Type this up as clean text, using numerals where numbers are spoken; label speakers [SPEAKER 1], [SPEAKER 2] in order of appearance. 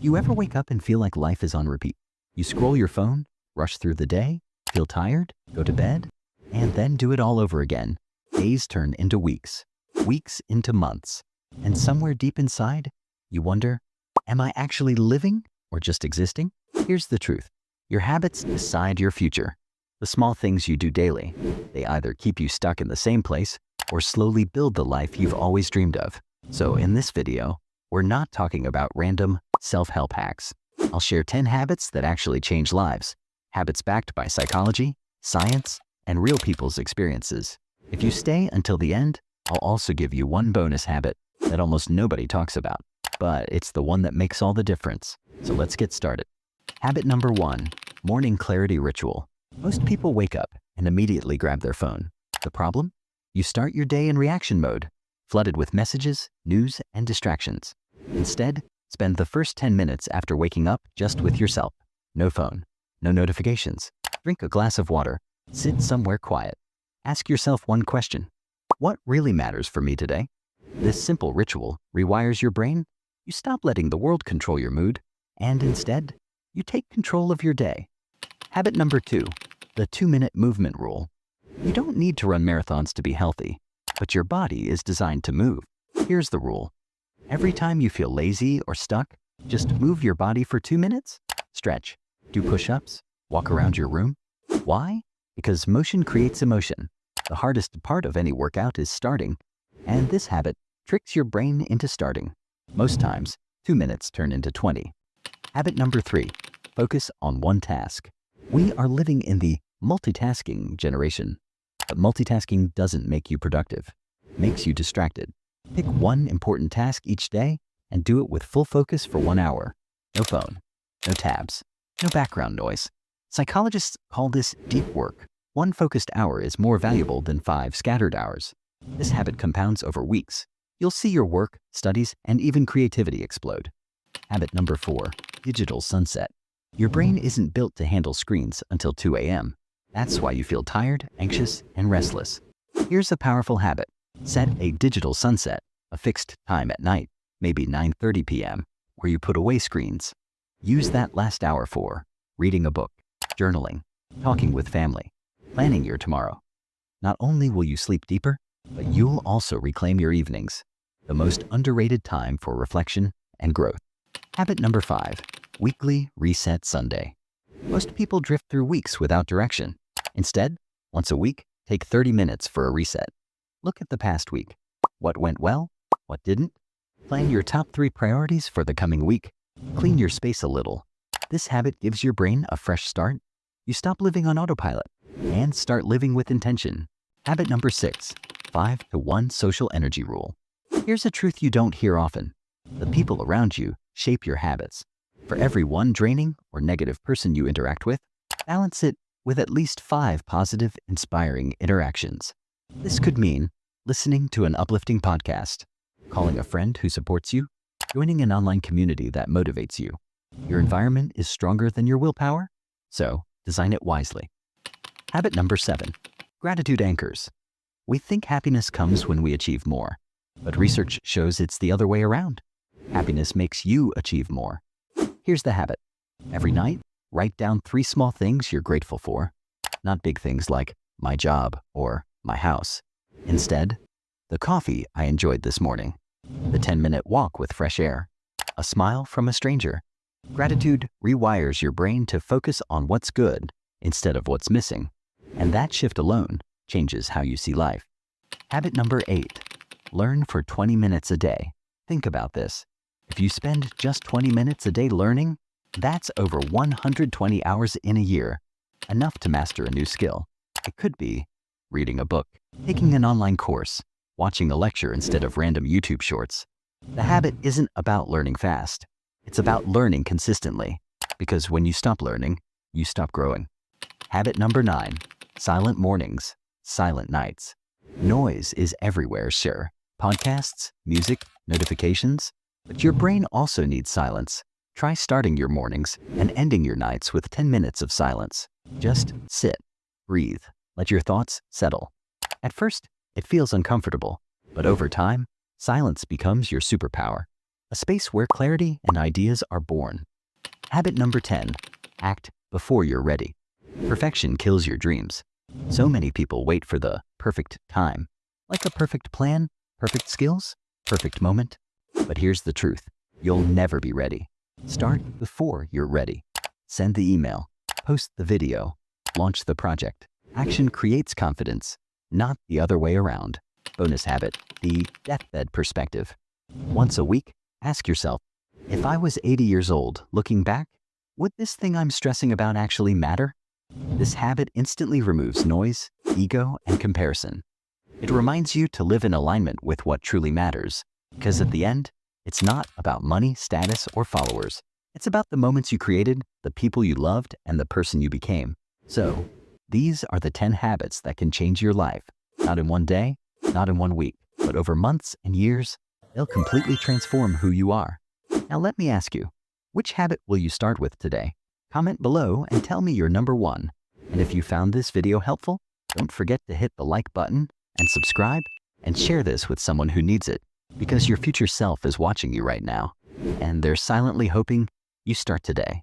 [SPEAKER 1] You ever wake up and feel like life is on repeat? You scroll your phone, rush through the day, feel tired, go to bed, and then do it all over again. Days turn into weeks, weeks into months, and somewhere deep inside, you wonder, am I actually living or just existing? Here's the truth. Your habits decide your future. The small things you do daily, they either keep you stuck in the same place or slowly build the life you've always dreamed of. So in this video, we're not talking about random self-help hacks. I'll share 10 habits that actually change lives, habits backed by psychology, science, and real people's experiences. If you stay until the end, I'll also give you one bonus habit that almost nobody talks about, but it's the one that makes all the difference. So let's get started. Habit number 1, morning clarity ritual. Most people wake up and immediately grab their phone. The problem? You start your day in reaction mode, flooded with messages, news, and distractions. Instead, spend the first 10 minutes after waking up just with yourself. No phone, no notifications. Drink a glass of water. Sit somewhere quiet. Ask yourself one question. What really matters for me today? This simple ritual rewires your brain. You stop letting the world control your mood, and instead, you take control of your day. Habit number 2, the 2-minute movement rule. You don't need to run marathons to be healthy, but your body is designed to move. Here's the rule. Every time you feel lazy or stuck, just move your body for 2 minutes. Stretch, do push-ups, walk around your room. Why? Because motion creates emotion. The hardest part of any workout is starting, and this habit tricks your brain into starting. Most times, 2 minutes turn into 20. Habit number 3, focus on one task. We are living in the multitasking generation, but multitasking doesn't make you productive. It makes you distracted. Pick one important task each day and do it with full focus for 1 hour. No phone, no tabs, no background noise. Psychologists call this deep work. One focused hour is more valuable than 5 scattered hours. This habit compounds over weeks. You'll see your work, studies, and even creativity explode. Habit number 4, digital sunset. Your brain isn't built to handle screens until 2 a.m. That's why you feel tired, anxious, and restless. Here's a powerful habit. Set a digital sunset, a fixed time at night, maybe 9:30 p.m., where you put away screens. Use that last hour for reading a book, journaling, talking with family, planning your tomorrow. Not only will you sleep deeper, but you'll also reclaim your evenings, the most underrated time for reflection and growth. Habit number 5, weekly reset Sunday. Most people drift through weeks without direction. Instead, once a week, take 30 minutes for a reset. Look at the past week. What went well? What didn't? Plan your top 3 priorities for the coming week. Clean your space a little. This habit gives your brain a fresh start. You stop living on autopilot and start living with intention. Habit number 6, 5-to-1 social energy rule. Here's a truth you don't hear often. The people around you shape your habits. For every one draining or negative person you interact with, balance it with at least 5 positive, inspiring interactions. This could mean listening to an uplifting podcast, calling a friend who supports you, joining an online community that motivates you. Your environment is stronger than your willpower, so design it wisely. Habit number 7, gratitude anchors. We think happiness comes when we achieve more, but research shows it's the other way around. Happiness makes you achieve more. Here's the habit. Every night, write down 3 small things you're grateful for. Not big things like my job or my house. Instead, the coffee I enjoyed this morning, the 10-minute walk with fresh air, a smile from a stranger. Gratitude rewires your brain to focus on what's good instead of what's missing, and that shift alone changes how you see life. Habit number 8, learn for 20 minutes a day. Think about this. If you spend just 20 minutes a day learning, that's over 120 hours in a year, enough to master a new skill. It could be reading a book, taking an online course, watching a lecture instead of random YouTube shorts. The habit isn't about learning fast. It's about learning consistently, because when you stop learning, you stop growing. Habit number 9, silent mornings, silent nights. Noise is everywhere, sure. Podcasts, music, notifications, but your brain also needs silence. Try starting your mornings and ending your nights with 10 minutes of silence. Just sit, breathe, let your thoughts settle. At first, it feels uncomfortable, but over time, silence becomes your superpower. a space where clarity and ideas are born. Habit number 10, act before you're ready. Perfection kills your dreams. So many people wait for the perfect time, like a perfect plan, perfect skills, perfect moment. But here's the truth, you'll never be ready. Start before you're ready. Send the email, post the video, launch the project. Action creates confidence, not the other way around. Bonus habit, the deathbed perspective. Once a week, ask yourself, if I was 80 years old, looking back, would this thing I'm stressing about actually matter? This habit instantly removes noise, ego, and comparison. It reminds you to live in alignment with what truly matters, because at the end, it's not about money, status, or followers. It's about the moments you created, the people you loved, and the person you became. So, these are the 10 habits that can change your life. Not in one day, not in one week, but over months and years, they'll completely transform who you are. Now let me ask you, which habit will you start with today? Comment below and tell me your number one. And if you found this video helpful, don't forget to hit the like button and subscribe and share this with someone who needs it, because your future self is watching you right now, and they're silently hoping you start today.